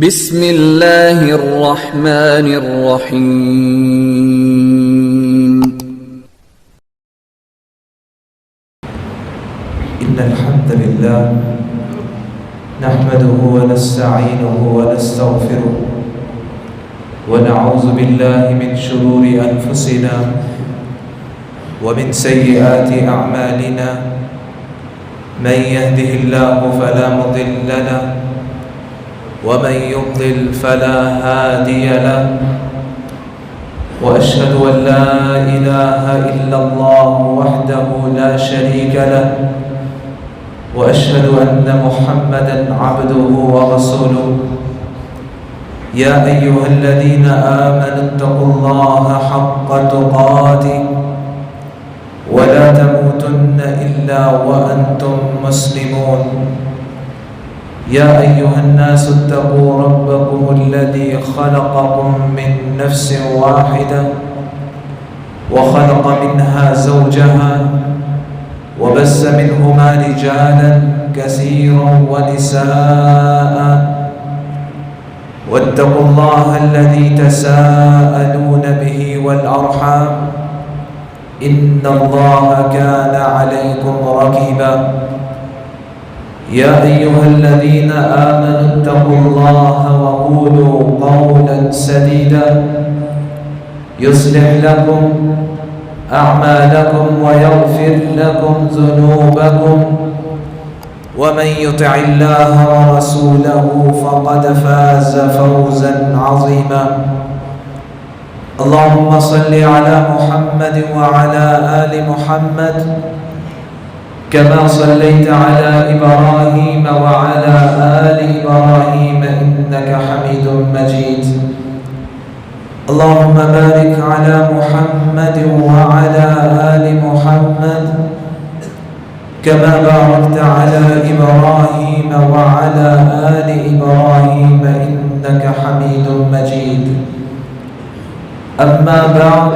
بسم اللہ الرحمن الرحیم۔ ان الحمد للہ نحمده ونستعینه ونستغفره ونعوذ باللہ من شرور انفسنا ومن سیئات اعمالنا من يهده الله فلا مضل له ومن يضلل فلا هادي له وأشهد أن لا إله إلا الله وحده لا شريك له وأشهد أن محمدا عبده ورسوله يا أيها الذين آمنوا اتقوا الله حق تقاته ولا تموتن إلا وأنتم مسلمون يا أيها الناس اتقوا ربكم الذي خلقكم من نفس واحدة وخلق منها زوجها وبث منهما رجالا كثيرا ونساء واتقوا الله الذي تساءلون به والأرحام إن الله كان عليكم رقيبا يا أيها الذين آمنوا اتقوا الله وقولوا قولا سديدا يصلح لكم أعمالكم ويغفر لكم ذنوبكم ومن يطع الله ورسوله فقد فاز فوزا عظيما اللهم صل على محمد وعلى آل محمد كما صليت على إبراهيم وعلى آل إبراهيم إنك حميد مجيد اللهم بارك على محمد وعلى آل محمد كما باركت على إبراهيم وعلى آل إبراهيم إنك حميد مجيد أما بعد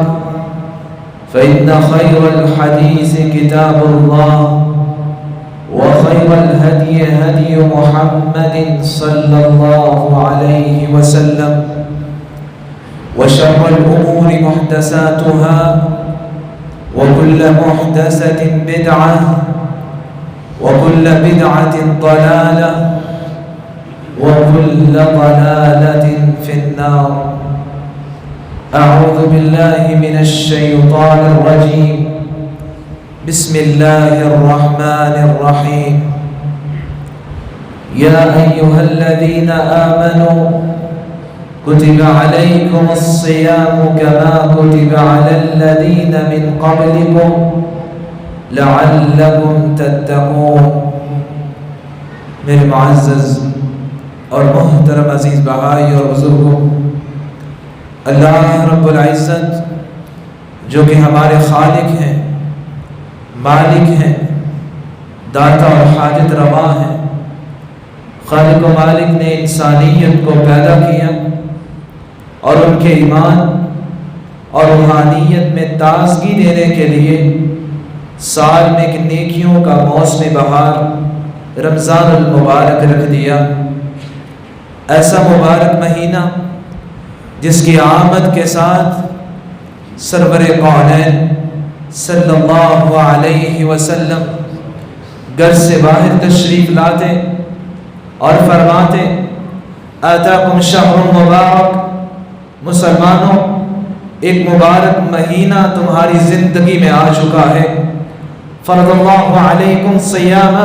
فإن خير الحديث كتاب الله وخير الهدي هدي محمد صلى الله عليه وسلم وشر الأمور محدثاتها وكل محدثة بدعة وكل بدعة ضلالة وكل ضلالة في النار أعوذ بالله من الشيطان الرجيم بسم الله الرحمن الرحيم يا أيها الذين آمنوا كتب عليكم الصيام كما كتب على الذين من قبلكم لعلكم تتقون۔ میرے معزز اور محترم عزیز بھائی اور بزرگوں، اللہ رب العزت جو کہ ہمارے خالق ہیں، مالک ہیں، داتا اور حاجت روا ہیں، خالق و مالک نے انسانیت کو پیدا کیا اور ان کے ایمان اور روحانیت میں تازگی دینے کے لیے سال میں ایک نیکیوں کا موسم بہار رمضان المبارک رکھ دیا۔ ایسا مبارک مہینہ جس کی آمد کے ساتھ سرور کونین صلی اللہ علیہ وسلم گھر سے باہر تشریف لاتے اور فرماتے آتاکم شہر مبارک، مسلمانوں ایک مبارک مہینہ تمہاری زندگی میں آ چکا ہے۔ فرض اللہ علیکم صیام،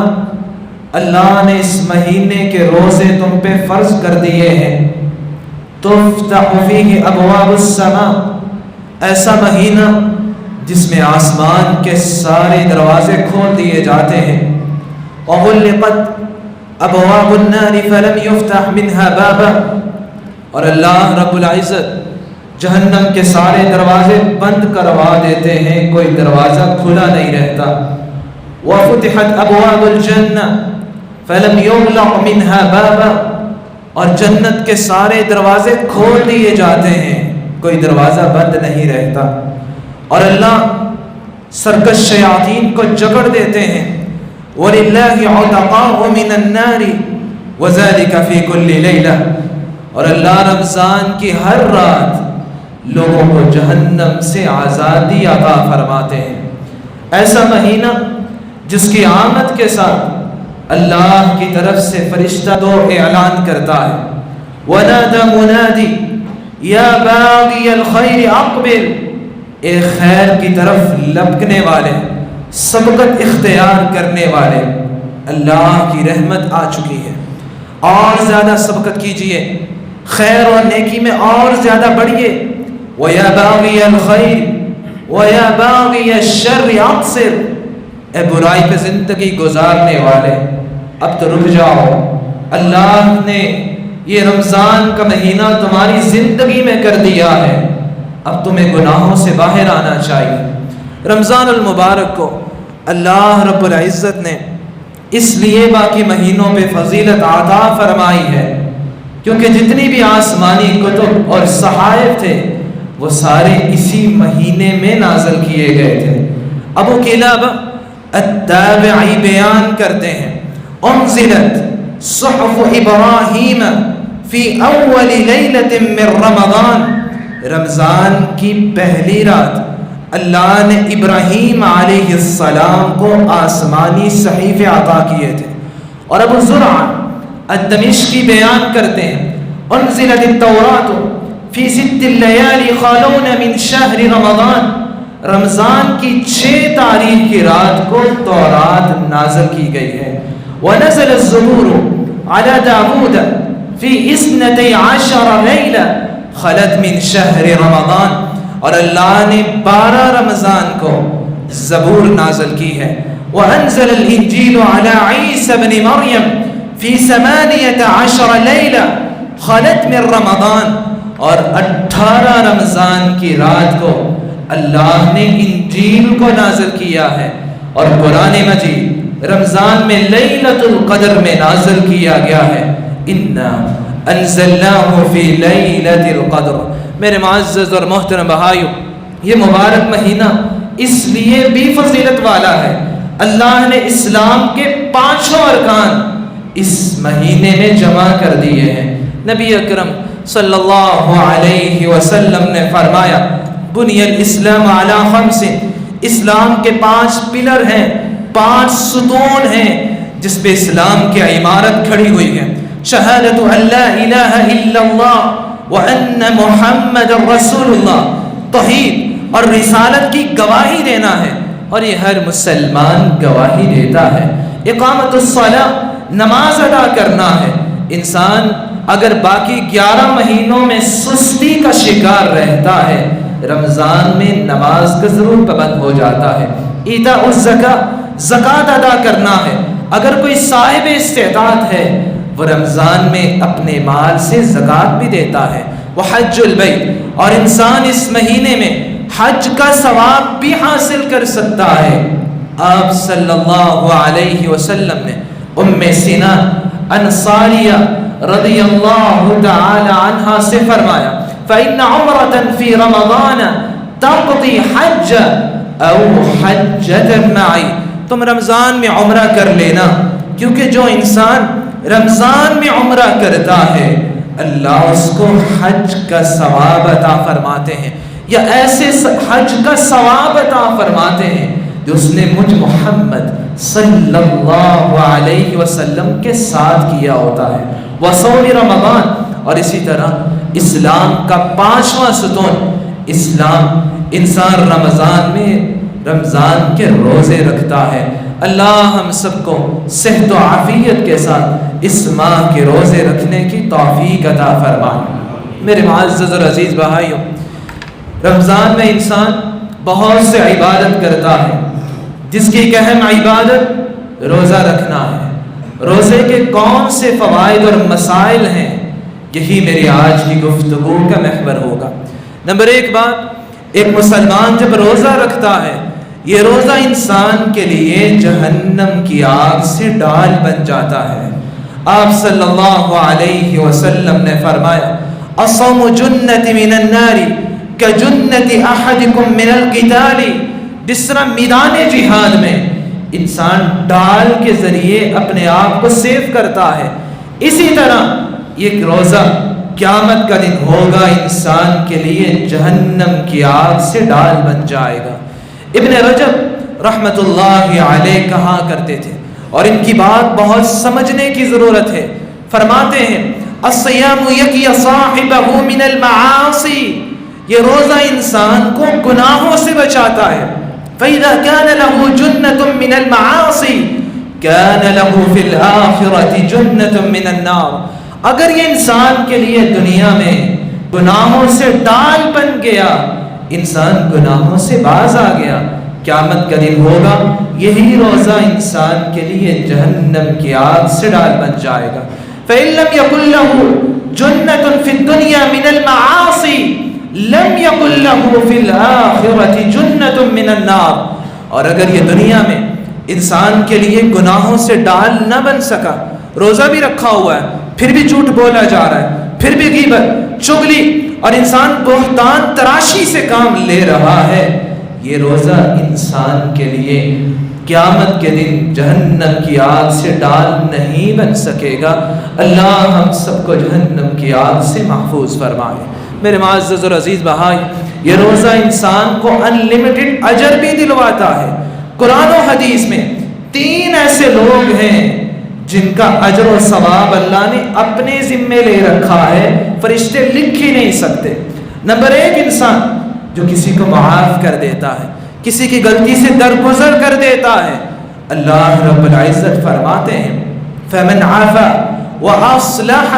اللہ نے اس مہینے کے روزے تم پہ فرض کر دیے ہیں۔ تفتح فیہ ابواب السماء، ایسا مہینہ جس میں آسمان کے سارے دروازے کھول دیے جاتے ہیں۔ وغلقت ابواب النار فلم یفتح منها بابا، اور اللہ رب العزت جہنم کے سارے دروازے بند کروا دیتے ہیں، کوئی دروازہ کھلا نہیں رہتا۔ وفتحت ابواب الجنہ فلم یغلق منها بابا، اور جنت کے سارے دروازے کھول دیے جاتے ہیں، کوئی دروازہ بند نہیں رہتا۔ اور اللہ سرکش شیاطین کو جکڑ دیتے ہیں۔ وَلِلَّهِ عُتَقَاءُ مِنَ النَّارِ وَذَلِكَ فِي كُلِّ لَيْلَةٍ، اور اللہ رمضان کی ہر رات لوگوں کو جہنم سے آزادی عطا فرماتے ہیں۔ ایسا مہینہ جس کی آمد کے ساتھ اللہ کی طرف سے فرشتہ دو اعلان کرتا ہے، وَنَادَى مُنَادِ يَا بَاغِيَ الْخَيْرِ أَقْبِلْ، اے خیر کی طرف لپکنے والے، سبقت اختیار کرنے والے، اللہ کی رحمت آ چکی ہے، اور زیادہ سبقت کیجئے، خیر اور نیکی میں اور زیادہ بڑھیے۔ وَيَا بَاغِيَ الْخَيْرِ وَيَا بَاغِيَ الشَّرِّ أَقْصِرْ، اے برائی پہ زندگی گزارنے والے اب تو رک جاؤ، اللہ نے یہ رمضان کا مہینہ تمہاری زندگی میں کر دیا ہے، اب تمہیں گناہوں سے باہر آنا چاہیے۔ رمضان المبارک کو اللہ رب العزت نے اس لیے باقی مہینوں پہ فضیلت عطا فرمائی ہے کیونکہ جتنی بھی آسمانی کتب اور صحائف تھے وہ سارے اسی مہینے میں نازل کیے گئے تھے۔ ابو کلابہ التابعی بیان کرتے ہیں، انزلت صحف ابراہیم فی اول لیلۃ من رمضان، رمضان کی پہلی رات اللہ نے ابراہیم علیہ السلام کو آسمانی صحیفے عطا کیے تھے۔ اور ابو زرع الدمشقی بیان کرتے ہیں، انزلت التوراۃ فی 6 لیال خالون من شہر رمضان، رمضان کی 6 تاریخ کی رات کو تورات نازل کی گئی ہے۔ ونزل الزبور علی داود فی 12 لیلہ خلت من شہر رمضان، اور اللہ نے 12 رمضان کو زبور نازل کی ہے۔ وانزل الانجیل علی عیسی بن مریم فی 18 لیلہ خلت من رمضان، اور 18 رمضان کی رات کو اللہ نے انجیل کو نازل کیا ہے، اور قرآن مجید رمضان میں لیلۃ القدر میں نازل کیا گیا ہے، انا انزلناہ فی لیلۃ القدر۔ میرے معزز اور محترم بھائیو، یہ مبارک مہینہ اس لیے بھی فضیلت والا ہے، اللہ نے اسلام کے 5 ارکان اس مہینے میں جمع کر دیے ہیں۔ نبی اکرم صلی اللہ علیہ وسلم نے فرمایا، بنی الاسلام علی 5، اسلام کے 5 پلر ہیں، 5 ستون ہیں جس پہ اسلام کی عمارت کھڑی ہوئی ہے۔ شہادت ان لا الہ الا اللہ وان محمد رسول اللہ، توحید اور رسالت کی گواہی دینا ہے، اور یہ ہر مسلمان گواہی دیتا ہے۔ اقامت الصلاۃ، نماز ادا کرنا ہے۔ انسان اگر باقی 11 مہینوں میں سستی کا شکار رہتا ہے، رمضان میں نماز کا ضرور پابند ہو جاتا ہے۔ ایتاء الزکاۃ، زکوٰۃ ادا کرنا ہے۔ اگر کوئی صاحب استعداد ہے وہ رمضان میں اپنے مال سے زکوٰۃ بھی دیتا ہے۔ وحج البیت، اور انسان اس مہینے میں حج کا ثواب بھی حاصل کر سکتا ہے۔ آپ صلی اللہ علیہ وسلم نے ام سنان انصاریہ رضی اللہ تعالی عنہا سے فرمایا، فإن عمرة في رمضان تقضي حج او حجة معي، تم رمضان میں عمرہ کر لینا، کیونکہ جو انسان رمضان میں عمرہ کرتا ہے اللہ اس کو حج کا ثواب عطا فرماتے ہیں، یا ایسے حج کا ثواب عطا فرماتے ہیں جو اس نے مجھ محمد صلی اللہ علیہ وسلم کے ساتھ کیا ہوتا ہے۔ وصوم رمضان، اور اسی طرح اسلام کا 5واں ستون اسلام، انسان رمضان میں رمضان کے روزے رکھتا ہے۔ اللہ ہم سب کو صحت و عافیت کے ساتھ اس ماہ کے روزے رکھنے کی توفیق عطا فرمائے۔ میرے معزز اور عزیز بھائیوں، رمضان میں انسان بہت سے عبادت کرتا ہے، جس کی ایک اہم عبادت روزہ رکھنا ہے۔ روزے کے کون سے فوائد اور مسائل ہیں، یہی میری آج کی گفتگو کا محور ہوگا۔ نمبر 1 بات، ایک مسلمان جب روزہ رکھتا ہے، یہ روزہ انسان کے لیے جہنم کی آگ سے ڈال بن جاتا ہے۔ آپ صلی اللہ علیہ وسلم نے فرمایا، الصوم جنۃ من النار کجنۃ احدکم من القتال، جس طرح میدان جہاد میں انسان ڈال کے ذریعے اپنے آپ کو سیو کرتا ہے، اسی طرح یہ روزہ قیامت کا دن ہوگا انسان کے لیے جہنم کی آگ سے ڈال بن جائے گا۔ ابن رجب رحمت اللہ علیہ کہا کرتے تھے، اور ان کی بات بہت سمجھنے کی ضرورت ہے، فرماتے ہیں الصیام یقی صاحبہ من المعاصی، یہ روزہ انسان کو گناہوں سے بچاتا ہے۔ فَإِذَا كَانَ لَهُ جُنَّةٌ مِّنَ الْمَعَاصِي كَانَ لَهُ فِي الْآخِرَةِ جُنَّةٌ مِّنَ النَّارِ، اگر یہ انسان کے لیے دنیا میں گناہوں سے ڈال بن گیا، انسان گناہوں سے باز آ گیا، قیامت کا دن ہوگا یہی روزہ انسان کے لیے جہنم کی آگ سے ڈال بن جائے گا۔ فَإِن لَّمْ يَكُن لَّهُ جُنَّةٌ فِي الدُّنْيَا مِنَ الْمَعَاصِي لَمْ يَكُن لَّهُ فِي الْآخِرَةِ جُنَّةٌ مِّنَ النَّارِ، اور اگر یہ دنیا میں انسان کے لیے گناہوں سے ڈال نہ بن سکا، روزہ بھی رکھا ہوا ہے پھر بھی جھوٹ بولا جا رہا ہے، پھر بھی غیبت، چغلی اور انسان بہتان تراشی سے کام لے رہا ہے، یہ روزہ انسان کے لیے قیامت کے دن جہنم کی آگ سے ڈال نہیں بن سکے گا۔ اللہ ہم سب کو جہنم کی آگ سے محفوظ فرمائے۔ میرے معزز اور عزیز بھائی، یہ روزہ انسان کو انلمیٹڈ اجر بھی دلواتا ہے۔ قرآن و حدیث میں 3 ایسے لوگ ہیں جن کا اجر و ثواب اللہ نے اپنے ذمے لے رکھا ہے، فرشتے لکھ ہی نہیں سکتے۔ نمبر 1 انسان جو کسی کو معاف کر دیتا ہے، کسی کی غلطی سے درگزر کر دیتا ہے، اللہ رب العزت فرماتے ہیں فَمَنْ عَافَى وَأَصْلَحَ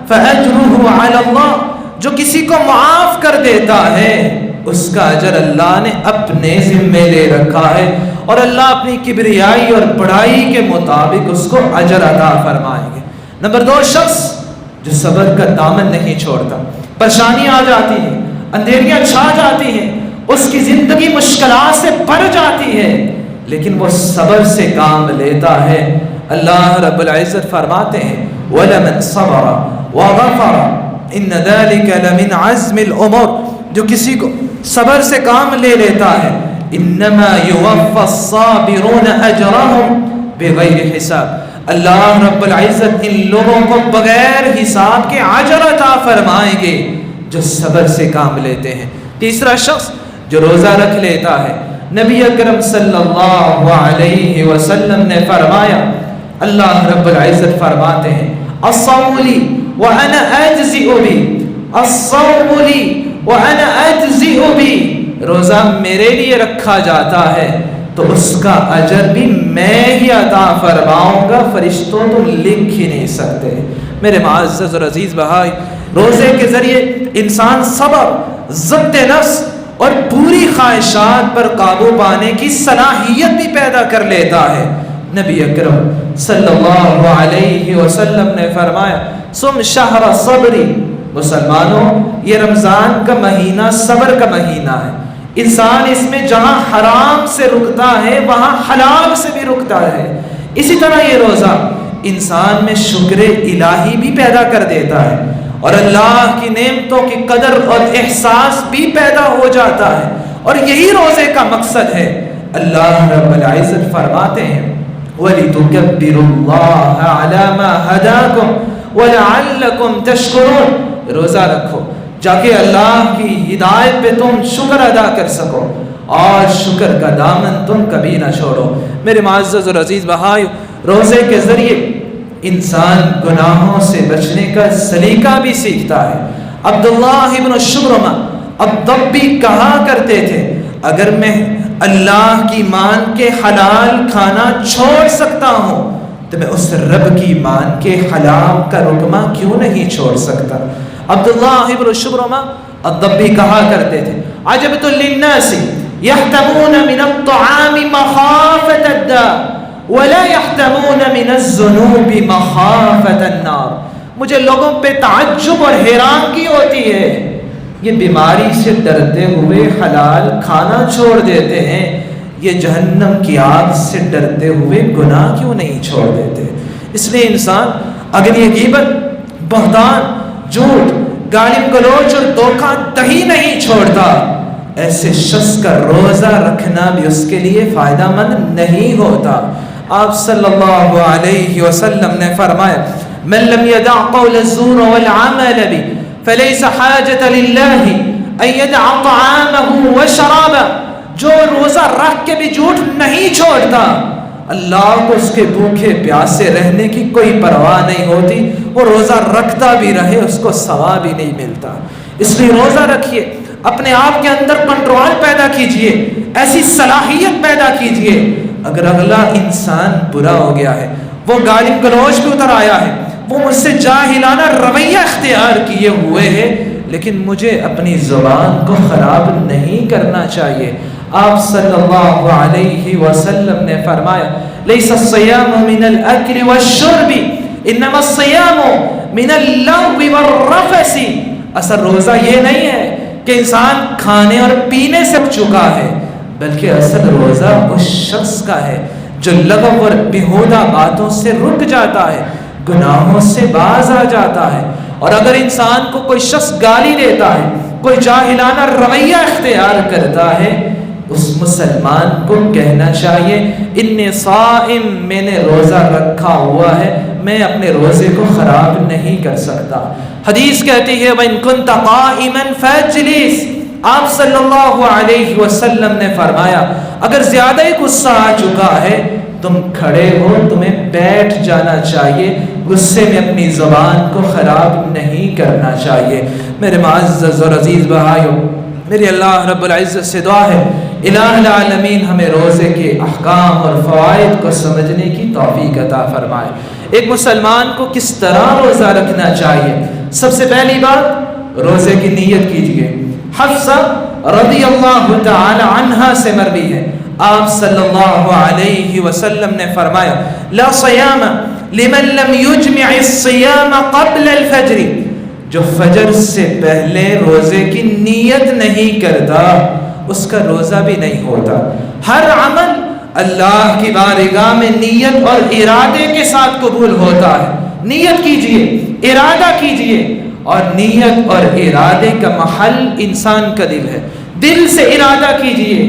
فَأَجْرُهُ عَلَى اللَّهِ، جو کسی کو معاف کر دیتا ہے اس کا اجر اللہ نے اپنے ذمے لے رکھا ہے، اور اللہ اپنی کبریائی اور بڑائی کے مطابق اس کو اجر عطا فرمائیں گے۔ نمبر 2 شخص جو صبر کا دامن نہیں چھوڑتا، پریشانی آ جاتی ہے، اندھیریاں چھا جاتی ہیں، اس کی زندگی مشکلات سے بھر جاتی ہے، لیکن وہ صبر سے کام لیتا ہے، اللہ رب العزت فرماتے ہیں وَلَمَنْ صَبَرَ وَغَفَرَ إِنَّ ذَلِكَ لَمِنْ عَزْمِ الْأُمُورِ، جو کسی کو صبر سے کام لے لیتا ہے إِنَّمَا يُوَفَّى الصَّابِرُونَ أَجْرَهُمْ بِغَيْرِ حساب، اللہ رب العزت ان لوگوں کو بغیر حساب کے اجر عطا فرمائیں گے جو صبر سے کام لیتے ہیں۔ تیسرا شخص جو روزہ رکھ لیتا ہے، نبی اکرم صلی اللہ علیہ وسلم نے فرمایا، اللہ رب العزت فرماتے ہیں الصوم لی وانا اجزئ بہ، الصوم لی وانا اجزئ بہ، روزہ میرے لیے رکھا جاتا ہے تو اس کا اجر بھی میں ہی عطا فرماؤں گا، فرشتوں تو لکھ ہی نہیں سکتے۔ میرے معزز اور عزیز بھائی، روزے کے ذریعے انسان صبر، ضبط نفس اور پوری خواہشات پر قابو پانے کی صلاحیت بھی پیدا کر لیتا ہے۔ نبی اکرم صلی اللہ علیہ وسلم نے فرمایا سم شہر صبری، مسلمانوں یہ رمضان کا مہینہ صبر کا مہینہ ہے، انسان اس میں جہاں حرام سے رکتا ہے وہاں حلال سے بھی رکتا ہے۔ اسی طرح یہ روزہ انسان میں شکر الہی بھی پیدا کر دیتا ہے، اور اللہ کی نعمتوں کی قدر اور احساس بھی پیدا ہو جاتا ہے، اور یہی روزے کا مقصد ہے۔ اللہ رب العزت فرماتے ہیں وَلِتُكَبِّرُوا اللَّهَ عَلَى مَا هَدَاكُمْ وَلَعَلَّكُمْ تَشْكُرُونَ، روزہ رکھو جاکہ اللہ کی ہدایت پہ تم شکر ادا کر سکو، اور شکر کا دامن تم کبھی نہ چھوڑو۔ میرے معزز اور عزیز بھائی، روزے کے ذریعے انسان گناہوں سے بچنے کا سلیقہ بھی سیکھتا ہے۔ عبداللہ ابن شبرمہ الضبی کہا کرتے تھے اگر میں اللہ کی مان کے حلال کھانا چھوڑ سکتا ہوں تو میں اس رب کی مان کے حلال کا رکمہ کیوں نہیں چھوڑ سکتا۔ عبداللہ ابن شبرمہ الضبی کہا کرتے تھے عجبت للناس يحتمون من الطعام مخافة الداء ولا يحتمون من الذنوب مخافة النار، مجھے لوگوں پہ تعجب اور حیرانگی ہوتی ہے، یہ بیماری سے ڈرتے ہوئے حلال کھانا چھوڑ دیتے ہیں، یہ جہنم کی آگ سے ڈرتے ہوئے گناہ کیوں نہیں چھوڑ دیتے۔ اس لیے انسان اگر یہ غیبت، بہتان، جھوٹ، گالی گلوچ اور دھوکہ دہی نہیں چھوڑتا، ایسے شخص کا روزہ رکھنا بھی اس کے لیے فائدہ مند نہیں ہوتا۔ آپ صلی اللہ علیہ وسلم نے فرمایا من لم يدع قول الزور والعمل به فليس حاجة لله أن يدع طعامه وشرابه، جو روزہ رکھ کے بھی جھوٹ نہیں چھوڑتا، اللہ کو اس کے بھوکے پیاسے رہنے کی کوئی پرواہ نہیں ہوتی، وہ روزہ رکھتا بھی رہے اس کو ثواب ہی نہیں ملتا۔ اس لیے روزہ رکھیے، اپنے آپ کے اندر کنٹرول پیدا کیجئے، ایسی صلاحیت پیدا کیجئے۔ اگر اگلا انسان برا ہو گیا ہے، وہ گالی گلوچ پہ اتر آیا ہے، وہ مجھ سے جاہلانہ رویہ اختیار کیے ہوئے ہے، لیکن مجھے اپنی زبان کو خراب نہیں کرنا چاہیے۔ آپ صلی اللہ علیہ وسلم نے فرمایا لیس الصیام من الاکل والشرب انما الصیام من اللغو والرفث، اصل روزہ یہ نہیں ہے کہ انسان کھانے اور پینے سے رک چکا ہے، بلکہ اصل روزہ اس شخص کا ہے جو لغو اور بیہودہ باتوں سے رک جاتا ہے، گناہوں سے باز آ جاتا ہے۔ اور اگر انسان کو کوئی شخص گالی دیتا ہے، کوئی جاہلانہ رویہ اختیار کرتا ہے، اس مسلمان کو کہنا چاہیے انی صائم، میں نے روزہ رکھا ہوا ہے، میں اپنے روزے کو خراب نہیں کر سکتا۔ حدیث کہتی ہے وَإِن كُنْتَ قَائِمًا فَاجْلِسْ، آپ صلی اللہ علیہ وسلم نے فرمایا اگر زیادہ ہی غصہ آ چکا ہے تم کھڑے ہو، تمہیں بیٹھ جانا چاہیے، غصے میں اپنی زبان کو خراب نہیں کرنا چاہیے۔ میرے معزز اور عزیز بھائیو، میری اللہ رب العزت سے دعا ہے الہ العالمین ہمیں روزے کے احکام اور فوائد کو سمجھنے کی توفیق عطا فرمائے۔ ایک مسلمان کو کس طرح روزہ رکھنا چاہیے؟ سب سے پہلی بات، روزے کی نیت کیجیے۔ حفصہ رضی اللہ تعالی عنہا سے مروی ہے، آپ صلی اللہ علیہ وسلم نے فرمایا لا صیام لمن لم یجمع الصیام قبل الفجر، جو فجر سے پہلے روزے کی نیت نہیں کرتا اس کا روزہ بھی نہیں ہوتا۔ ہر عمل اللہ کی بارگاہ میں نیت اور ارادے کے ساتھ قبول ہوتا ہے۔ نیت کیجئے، ارادہ کیجئے، اور نیت اور ارادے کا محل انسان کا دل ہے۔ دل سے ارادہ کیجئے،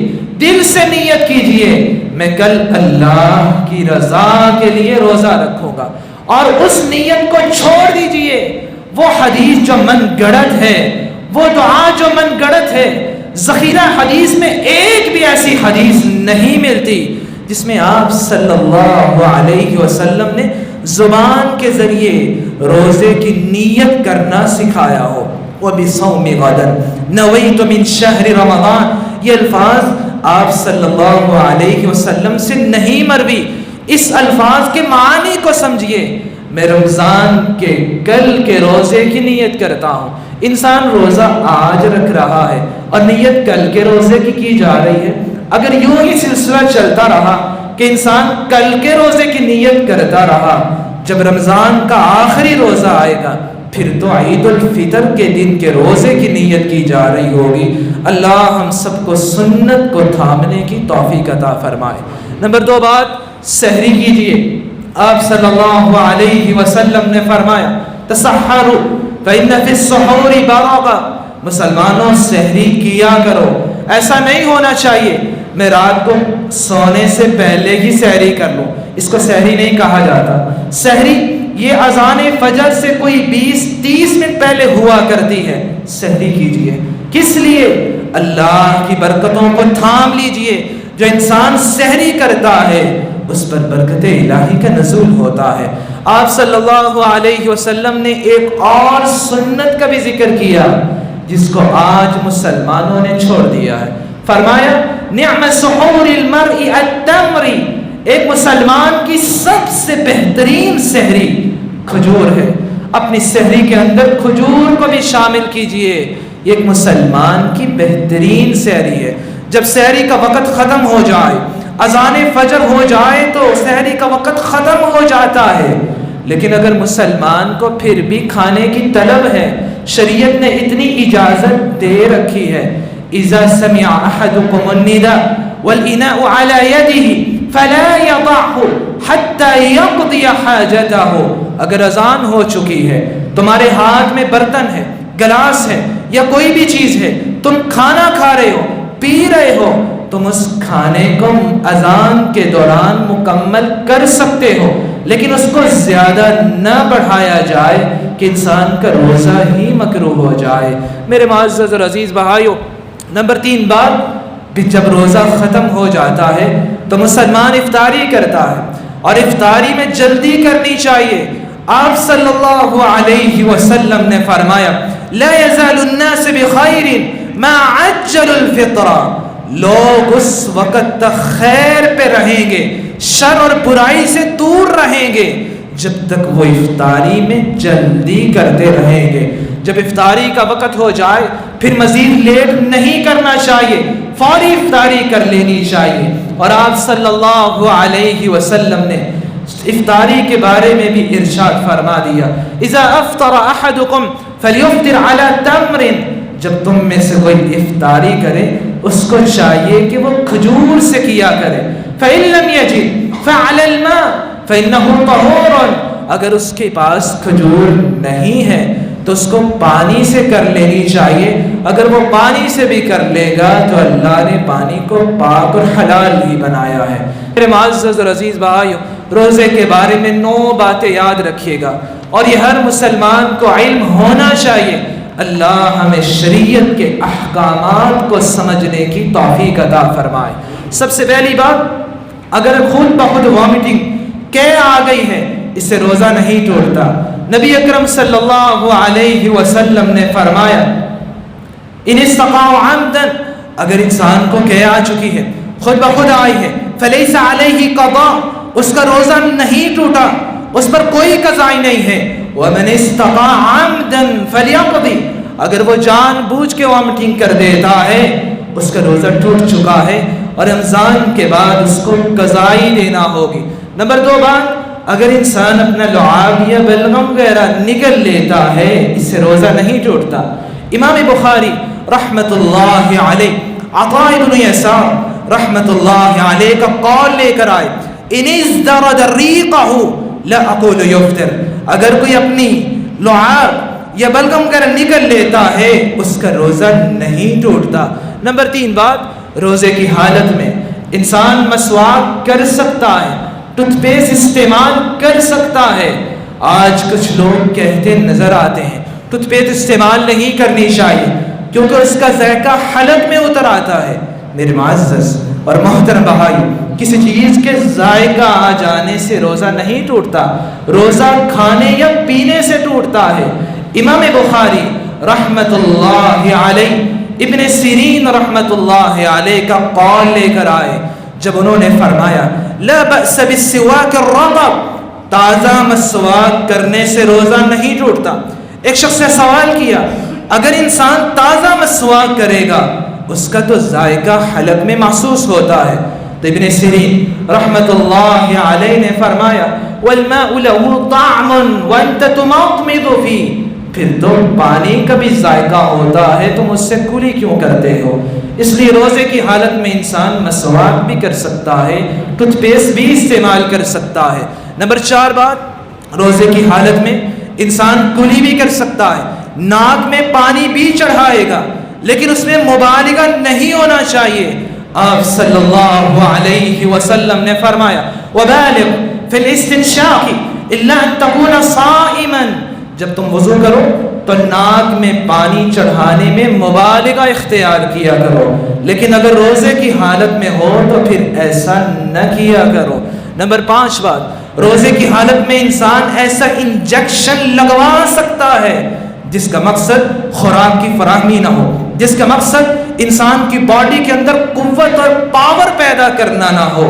دل سے نیت کیجئے میں کل اللہ کی رضا کے لیے روزہ رکھوں گا، اور اس نیت کو چھوڑ دیجئے وہ حدیث جو من گڑت ہے، وہ دعا جو من گڑت ہے۔ ذخیرہ حدیث میں ایک بھی ایسی حدیث نہیں ملتی جس میں آپ صلی اللہ علیہ وسلم نے زبان کے ذریعے روزے کی نیت کرنا سکھایا ہو۔ وَبِصَوْمِ غَدًا نَوَيْتُ مِنْ شَهْرِ رَمَضَانَ، یہ الفاظ آپ صلی اللہ علیہ وسلم سے نہیں مروی۔ اس الفاظ کے معنی کو سمجھیے، میں رمضان کے کل کے روزے کی نیت کرتا ہوں۔ انسان روزہ آج رکھ رہا ہے اور نیت کل کے روزے کی جا رہی ہے۔ اگر یوں ہی سلسلہ چلتا رہا کہ انسان کل کے روزے کی نیت کرتا رہا، جب رمضان کا آخری روزہ آئے گا پھر تو عید الفطر کے دن کے روزے کی نیت کی جا رہی ہوگی۔ اللہ ہم سب کو سنت کو تھامنے کی توفیق عطا فرمائے۔ نمبر 2 بات، سحری کیجئے۔ آپ صلی اللہ علیہ وسلم نے فرمایا تسحروا فإن فی السحور برکہ، مسلمانوں سحری کیا کرو۔ ایسا نہیں ہونا چاہیے میں رات کو سونے سے پہلے ہی سحری کر لوں، اس کو سحری نہیں کہا جاتا۔ سحری یہ اذان فجر سے کوئی 20-30 منٹ پہلے ہوا کرتی ہے۔ سحری کیجئے، کس لیے؟ اللہ کی برکتوں کو تھام لیجئے۔ جو انسان سحری کرتا ہے اس پر برکت الہی کا نزول ہوتا ہے۔ آپ صلی اللہ علیہ وسلم نے ایک اور سنت کا بھی ذکر کیا جس کو آج مسلمانوں نے چھوڑ دیا ہے۔ فرمایا نعم سحور المرء التمر، ایک مسلمان کی سب سے بہترین سحری کھجور ہے۔ اپنی سحری کے اندر کھجور کو بھی شامل کیجئے، یہ ایک مسلمان کی بہترین سحری ہے۔ جب سحری کا وقت ختم ہو جائے، اذان فجر ہو جائے تو سحری کا وقت ختم ہو جاتا ہے، لیکن اگر مسلمان کو پھر بھی کھانے کی طلب ہے، شریعت نے اتنی اجازت دے رکھی ہے اذا سمع احدكم النداء والاناء على يده فلا يضعه حتى يقضي حاجته، اگر اذان ہو چکی ہے، تمہارے ہاتھ میں برتن ہے، گلاس ہے یا کوئی بھی چیز ہے، تم کھانا کھا رہے ہو، پی رہے ہو، تم اس کھانے کو اذان کے دوران مکمل کر سکتے ہو، لیکن اس کو زیادہ نہ بڑھایا جائے کہ انسان کا روزہ ہی مکروہ ہو جائے۔ میرے معزز اور عزیز بھائیو، نمبر 3 بات، جب روزہ ختم ہو جاتا ہے تو مسلمان افطاری کرتا ہے، اور افطاری میں جلدی کرنی چاہیے۔ آپ صلی اللہ علیہ وسلم نے فرمایا لا یزال الناس بخیر ما عجل الفطر، لوگ اس وقت تک خیر پہ رہیں گے، شر اور برائی سے دور رہیں گے جب تک وہ افطاری میں جلدی کرتے رہیں گے۔ جب افطاری کا وقت ہو جائے پھر مزید لیٹ نہیں کرنا چاہیے، فوری افطاری کر لینی چاہیے۔ اور آپ صلی اللہ علیہ وسلم نے افطاری کے بارے میں بھی ارشاد فرما دیا اذا افطر احدکم فلیفطر علی تمر، جب تم میں سے کوئی افطاری کرے اس کو چاہیے کہ وہ کھجور سے کیا کرے۔ فإن لم يجد فعلى الماء فإنه طهور، اگر اس کے پاس کھجور نہیں ہے تو اس کو پانی سے کر لینی چاہیے۔ اگر وہ پانی سے بھی کر لے گا تو اللہ نے پانی کو پاک اور حلال ہی بنایا ہے۔ میرے معزز اور عزیز بھائیو، روزے کے بارے میں 9 باتیں یاد رکھیے گا، اور یہ ہر مسلمان کو علم ہونا چاہیے۔ اللہ ہمیں شریعت کے احکامات کو سمجھنے کی توفیق عطا فرمائے۔ سب سے پہلی بات، اگر خود بخود وامٹنگ آ گئی ہے، اس سے روزہ نہیں ٹوٹتا۔ نبی اکرم صلی اللہ علیہ وسلم نے فرمایا ان استقاء عمدا، اگر انسان کو آ چکی ہے، خود بخود آئی ہے، فلیس علیہ قضاء، اس کا روزہ نہیں ٹوٹا، اس پر کوئی قضائی نہیں ہے۔ ومن استقاء عمدا فلیقضی، اگر وہ جان بوجھ کے وامٹنگ کر دیتا ہے اس کا روزہ ٹوٹ چکا ہے، اور رمضان کے بعد اس کو قضائی دینا ہوگی۔ نمبر 2 بات، اگر انسان اپنا لعاب یا بلغم وغیرہ نگل لیتا ہے، اس سے روزہ نہیں ٹوٹتا۔ امام بخاری رحمت اللہ علیہ، عطاء بن یسار رحمت اللہ علیہ کا قول لے کر آئے ان ازدرد ریقہ لا اقول یفطر، اگر کوئی اپنی لعاب یا بلغم وغیرہ نگل لیتا ہے اس کا روزہ نہیں ٹوٹتا۔ نمبر 3 بات، روزے کی حالت میں انسان مسواک کر سکتا ہے، ٹوتھ پیسٹ استعمال کر سکتا ہے۔ آج کچھ لوگ کہتے نظر آتے ہیں ٹوتھ پیسٹ استعمال نہیں کرنی چاہیے کیونکہ اس کا ذائقہ حلق میں اتر آتا ہے۔ میرے معزز اور محترم بھائی، کسی چیز کے ذائقہ آ جانے سے روزہ نہیں ٹوٹتا، روزہ کھانے یا پینے سے ٹوٹتا ہے۔ امام بخاری رحمت اللہ علیہ، ابن سیرین رحمت اللہ علیہ کا قول لے کر آئے جب انہوں نے فرمایا لا بأس بالسواک الرطب، تازہ مسواک کرنے سے روزہ نہیں ٹوٹتا۔ ایک شخص نے سوال کیا اگر انسان تازہ مسواک کرے گا اس کا تو ذائقہ حلق میں محسوس ہوتا ہے، تو ابن سیرین رحمت اللہ علیہ نے فرمایا والماء له طعم وانت تمضمض فيه، پھر تو پانی کا بھی ذائقہ ہوتا ہے، تم اس سے کلی کیوں کرتے ہو؟ اس لیے روزے کی حالت میں انسان مسواک بھی کر سکتا ہے، ٹوتھ پیسٹ بھی استعمال کر سکتا ہے۔ نمبر 4 بات، روزے کی حالت میں انسان کلی بھی کر سکتا ہے، ناک میں پانی بھی چڑھائے گا، لیکن اس میں مبالغہ نہیں ہونا چاہیے۔ آپ صلی اللہ علیہ وسلم نے فرمایا وبالغ فی الاستنشاق الا ان تكون صائما، جب تم وضو کرو تو ناک میں پانی چڑھانے میں مبالغہ اختیار کیا کرو، لیکن اگر روزے کی حالت میں ہو تو پھر ایسا نہ کیا کرو۔ نمبر 5 بات، روزے کی حالت میں انسان ایسا انجیکشن لگوا سکتا ہے جس کا مقصد خوراک کی فراہمی نہ ہو، جس کا مقصد انسان کی باڈی کے اندر قوت اور پاور پیدا کرنا نہ ہو۔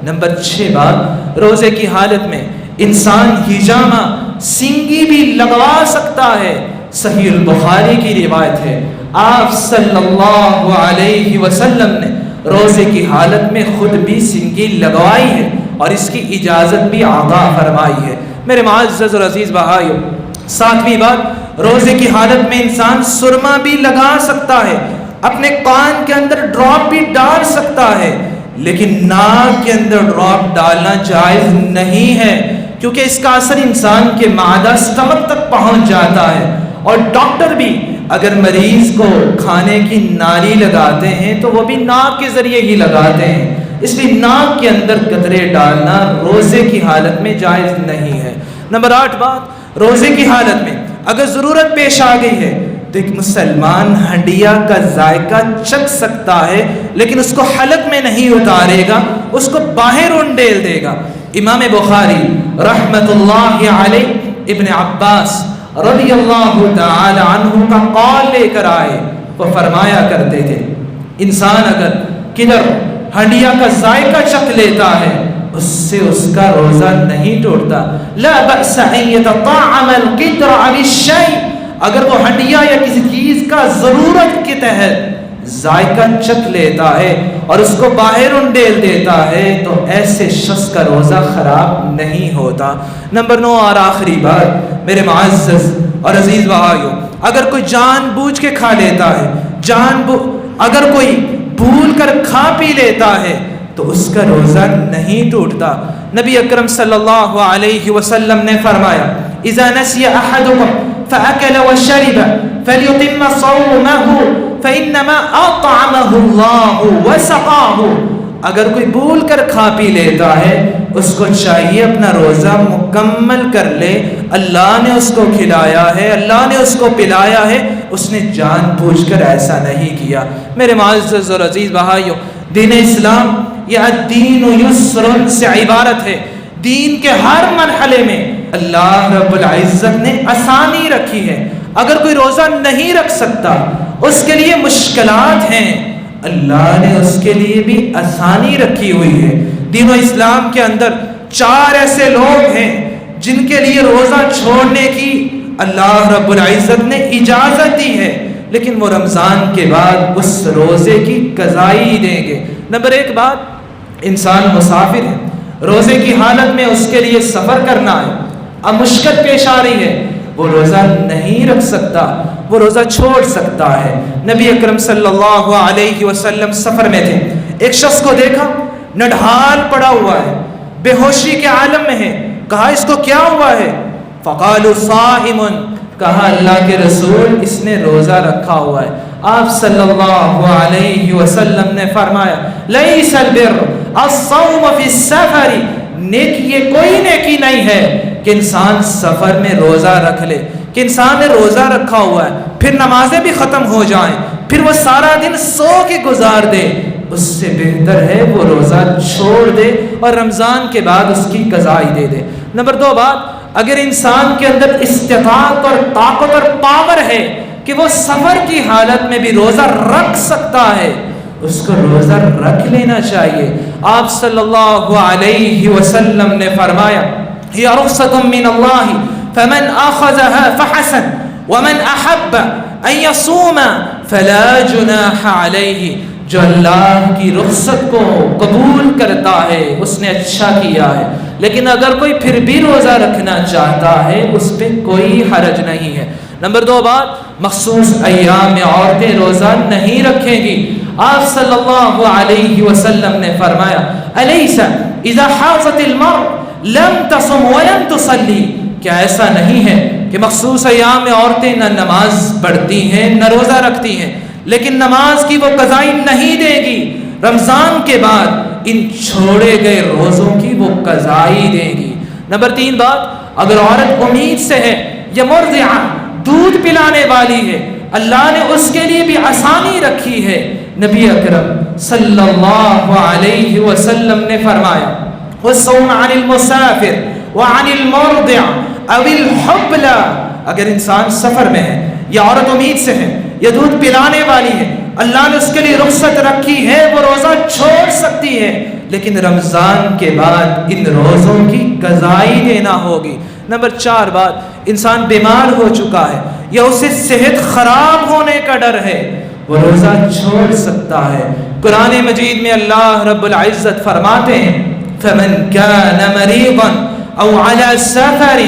نمبر 6 بات، روزے کی حالت میں انسان ہجامہ سینگی بھی لگوا سکتا ہے۔ صحیح البخاری کی روایت ہے، آپ صلی اللہ علیہ وسلم نے روزے کی حالت میں خود بھی سینگی لگوائی ہے اور اس کی اجازت بھی عطا فرمائی ہے۔ میرے معزز اور عزیز بھائیو، 7ویں بات، روزے کی حالت میں انسان سرما بھی لگا سکتا ہے، اپنے کان کے اندر ڈراپ بھی ڈال سکتا ہے، لیکن ناک کے اندر ڈراپ ڈالنا جائز نہیں ہے کیونکہ اس کا اثر انسان کے معدہ اسٹمک تک پہنچ جاتا ہے، اور ڈاکٹر بھی اگر مریض کو کھانے کی نالی لگاتے ہیں تو وہ بھی ناک کے ذریعے ہی لگاتے ہیں، اس لیے ناک کے اندر قطرے ڈالنا روزے کی حالت میں جائز نہیں ہے۔ نمبر 8 بات، روزے کی حالت میں اگر ضرورت پیش آ گئی ہے تو ایک مسلمان ہنڈیا کا ذائقہ چکھ سکتا ہے، لیکن اس کو حلق میں نہیں اتارے گا، اس کو باہر انڈیل دے گا۔ امام بخاری رحمت اللہ علیہ ابن عباس رضی اللہ تعالی عنہ کا قول لے کر آئے، وہ فرمایا کرتے تھے انسان اگر کدھر ہنڈیا کا ذائقہ چکھ لیتا ہے اس سے اس کا روزہ نہیں ٹوٹتا۔ لا بأس ان يتطعم القدر بالشيء، اگر وہ ہنڈیا یا کسی چیز کا ضرورت کے تحت ذائقہ چکھ لیتا ہے اور اس کو باہر انڈیل دیتا ہے تو ایسے شخص کا روزہ خراب نہیں ہوتا۔ نمبر 9 اور آخری بات میرے معزز اور عزیز بھائیو، اگر کوئی جان بوجھ کے کھا لیتا ہے، اگر کوئی بھول کر کھا پی لیتا ہے تو اس کا روزہ نہیں ٹوٹتا۔ نبی اکرم صلی اللہ علیہ وسلم نے فرمایا اذا نسی احدکم فاکل وشرب فلیتم صومه فانما اطعمه اللہ وسقاہ، اگر کوئی بھول کر کھا پی لیتا ہے اس کو چاہیے اپنا روزہ مکمل کر لے، اللہ نے اس کو کھلایا ہے، اللہ نے اس کو پلایا ہے، اس نے جان بوجھ کر ایسا نہیں کیا۔ میرے معزز اور عزیز بھائیو، دین اسلام یہ الدین یسر سے عبارت ہے۔ دین کے ہر مرحلے میں اللہ رب العزت نے آسانی رکھی ہے۔ اگر کوئی روزہ نہیں رکھ سکتا، اس کے لیے مشکلات ہیں، اللہ نے اس کے لیے بھی آسانی رکھی ہوئی ہے۔ دین و اسلام کے اندر 4 ایسے لوگ ہیں جن کے لیے روزہ چھوڑنے کی اللہ رب العزت نے اجازت دی ہے، لیکن وہ رمضان کے بعد اس روزے کی قضائی دیں گے۔ نمبر 1 بات، انسان مسافر ہے، روزے کی حالت میں اس کے لیے سفر کرنا ہے، اب مشکل پیش آ رہی ہے، وہ روزہ نہیں رکھ سکتا، وہ روزہ چھوڑ سکتا ہے۔ نبی اکرم صلی اللہ علیہ وسلم سفر میں تھے، ایک شخص کو دیکھا نڈھال پڑا ہوا ہے، بے ہوشی کے عالم میں ہے، کہا اس کو کیا ہوا ہے؟ فقالوا صائم، کہا اللہ کے رسول اس نے روزہ رکھا ہوا ہے۔ آپ صلی اللہ علیہ وسلم نے فرمایا لیس البر الصوم فی السفر، نیکی یہ کوئی نیکی نہیں ہے کہ انسان سفر میں روزہ رکھ لے، کہ انسان نے روزہ رکھا ہوا ہے پھر نمازیں بھی ختم ہو جائیں پھر وہ سارا دن سو کے گزار دے، اس سے بہتر ہے وہ روزہ چھوڑ دے اور رمضان کے بعد اس کی قضائی دے دے۔ نمبر 2 بات، اگر انسان کے اندر استطاعت اور طاقت اور پاور ہے کہ وہ سفر کی حالت میں بھی روزہ رکھ سکتا ہے، اس کو روزہ رکھ لینا چاہیے۔ آپ صلی اللہ علیہ وسلم نے فرمایا ہی رخصت من اللہ فمن اخذها فحسن ومن احب ان يصوم فلا جناح علیہ، جو اللہ کی رخصت کو قبول کرتا ہے اس نے اچھا کیا ہے، لیکن اگر کوئی پھر بھی روزہ رکھنا چاہتا ہے اس پہ کوئی حرج نہیں ہے۔ نمبر 2 بات، مخصوص ایام میں عورتیں روزہ نہیں رکھیں گی۔ آپ صلی اللہ علیہ وسلم نے فرمایا الیس اذا حاضت المرء لم تصم ولم تصلی، کیا ایسا نہیں ہے کہ مخصوص ایام میں عورتیں نہ نماز پڑھتی ہیں نہ روزہ رکھتی ہیں، لیکن نماز کی وہ قضائی نہیں دے گی، رمضان کے بعد ان چھوڑے گئے روزوں کی وہ قضائی دے گی۔ نمبر 3 بات، اگر عورت امید سے ہے یا مرضعہ دودھ پلانے والی ہے، اللہ نے اس کے لیے بھی آسانی رکھی ہے۔ نبی اکرم صلی اللہ علیہ وسلم نے فرمایا والصوم عن المسافر وعن المرضع او الحبل، اگر انسان سفر میں ہے یا عورت امید سے ہے یا دودھ پلانے والی ہے، اللہ نے اس کے لیے رخصت رکھی ہے، وہ روزہ چھوڑ سکتی ہے، لیکن رمضان کے بعد ان روزوں کی قضائی دینا ہوگی۔ نمبر 4 بات، انسان بیمار ہو چکا ہے یا اسے صحت خراب ہونے کا ڈر ہے، وہ روزہ چھوڑ سکتا ہے۔ قرآن مجید میں اللہ رب العزت فرماتے ہیں فَمَنْ كَانَ مَرِيضًا أَوْ عَلَى سَفَرٍ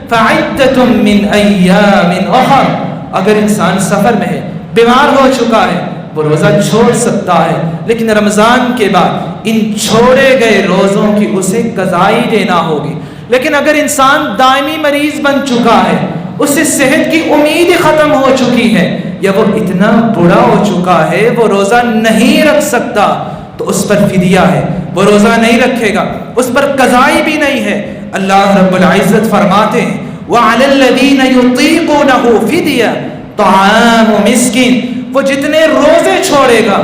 فَعِدَّةٌ مِّنْ أَيَّامٍ أُخَرَ، اگر انسان سفر میں ہے، بیمار ہو چکا ہے، وہ روزہ چھوڑ سکتا ہے، لیکن رمضان کے بعد ان چھوڑے گئے روزوں کی اسے قضائی دینا ہوگی۔ لیکن اگر انسان دائمی مریض بن چکا ہے، اسے صحت کی امید ختم ہو چکی ہے یا وہ اتنا بڑا ہو چکا ہے وہ روزہ نہیں رکھ سکتا، تو اس پر فدیہ ہے، وہ روزہ نہیں رکھے گا، اس پر قضائی بھی نہیں ہے۔ اللہ رب العزت فرماتے ہیں وَعَلَى الَّذِينَ يُطِيقُونَهُ فِدْيَةٌ طَعَامُ مِسْكِينٍ، وہ جتنے روزے چھوڑے گا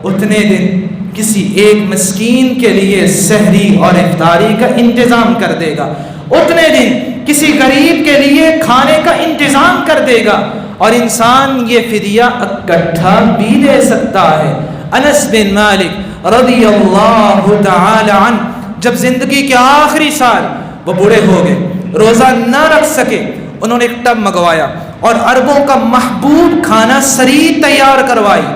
اتنے دن کسی ایک مسکین کے لیے سحری اور افطاری کا انتظام کر دے گا، اتنے دن کسی غریب کے لیے کھانے کا انتظام کر دے گا، اور انسان یہ فدیہ اکٹھا بھی دے سکتا ہے۔ انس بن مالک رضی اللہ تعالی عنہ جب زندگی کے آخری سال وہ بوڑھے ہو گئے، روزہ نہ رکھ سکے، انہوں نے ایک ٹب منگوایا اور عربوں کا محبوب کھانا سرید تیار کروائی،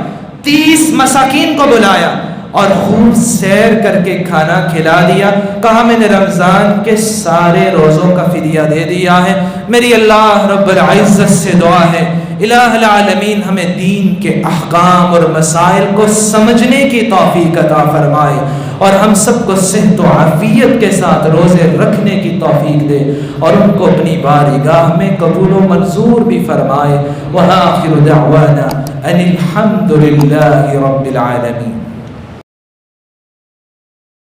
30 مساکین کو بلایا اور خوب سیر کر کے کھانا کھلا دیا، کہا میں نے رمضان کے سارے روزوں کا فدیہ دے دیا ہے۔ میری اللہ رب العزت سے دعا ہے الہ العالمین ہمیں دین کے احکام اور مسائل کو سمجھنے کی توفیق عطا فرمائے، اور ہم سب کو صحت و عافیت کے ساتھ روزے رکھنے کی توفیق دے، اور ان کو اپنی بارگاہ میں قبول و منظور بھی فرمائے۔ وآخر دعوانا ان الحمد للہ رب العالمین۔